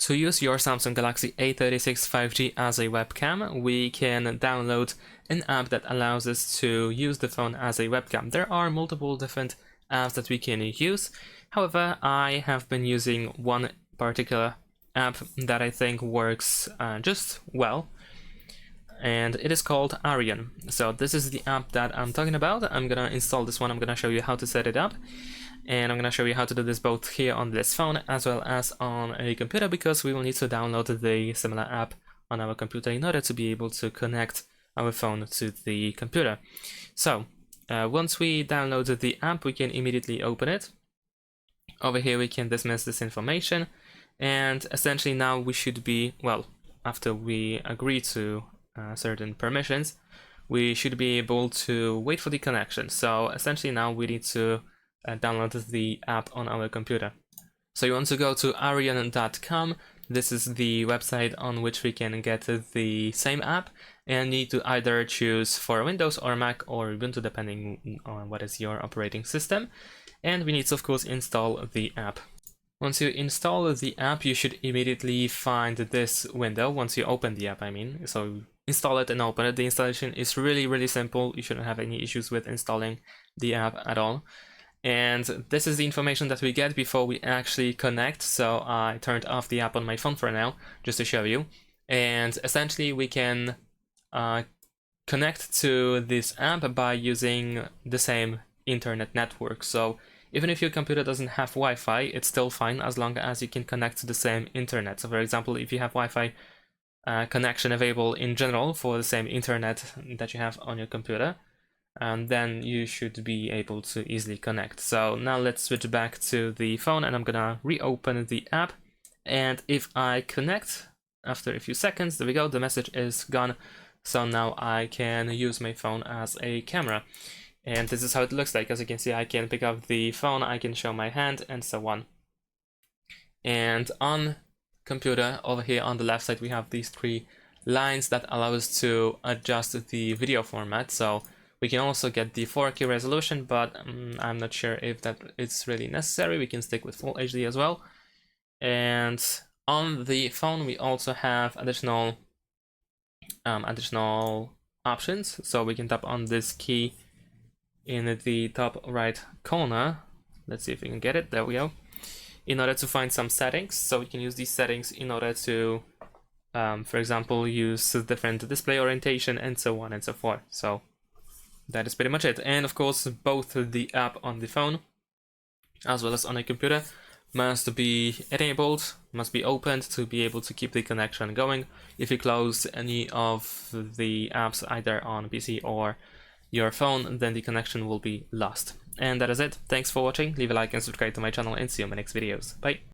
To use your Samsung Galaxy A36 5G as a webcam, we can download an app that allows us to use the phone as a webcam. There are multiple different apps that we can use. However, I have been using one particular app that I think works just well, and it is called Arian. So this is the app that I'm talking about. I'm gonna install this one. I'm gonna show you how to set it up. And I'm going to show you how to do this both here on this phone as well as on a computer, because we will need to download the similar app on our computer in order to be able to connect our phone to the computer. So once we download the app, we can immediately open it. Over here we can dismiss this information, and essentially now we should be, well, after we agree to certain permissions, we should be able to wait for the connection. So essentially now we need to download the app on our computer. So you want to go to arian.com. This is the website on which we can get the same app, and need to either choose for Windows or Mac or Ubuntu, depending on what is your operating system. And we need to, of course, install the app. Once you install the app, you should immediately find this window. Once you open the app, I mean. So install it and open it. The installation is really simple. You shouldn't have any issues with installing the app at all. And this is the information that we get before we actually connect. So I turned off the app on my phone for now, just to show you. And essentially we can connect to this app by using the same internet network. So even if your computer doesn't have Wi-Fi, it's still fine as long as you can connect to the same internet. So for example, if you have Wi-Fi connection available in general for the same internet that you have on your computer, then you should be able to easily connect. So now let's switch back to the phone, and I'm gonna reopen the app. And if I connect after a few seconds, there we go, the message is gone. So now I can use my phone as a camera. And this is how it looks like. As you can see, I can pick up the phone, I can show my hand, and so on. And on computer, over here on the left side, we have these three lines that allow us to adjust the video format. So we can also get the 4K resolution, but I'm not sure if that is really necessary. We can stick with Full HD as well. And on the phone, we also have additional options. So we can tap on this key in the top right corner. Let's see if we can get it. There we go. In order to find some settings. So we can use these settings in order to, for example, use different display orientation and so on and so forth. So that is pretty much it. And of course, both the app on the phone as well as on a computer must be enabled, must be opened to be able to keep the connection going. If you close any of the apps either on PC or your phone, then the connection will be lost. And that is it. Thanks for watching. Leave a like and subscribe to my channel, and see you in my next videos. Bye.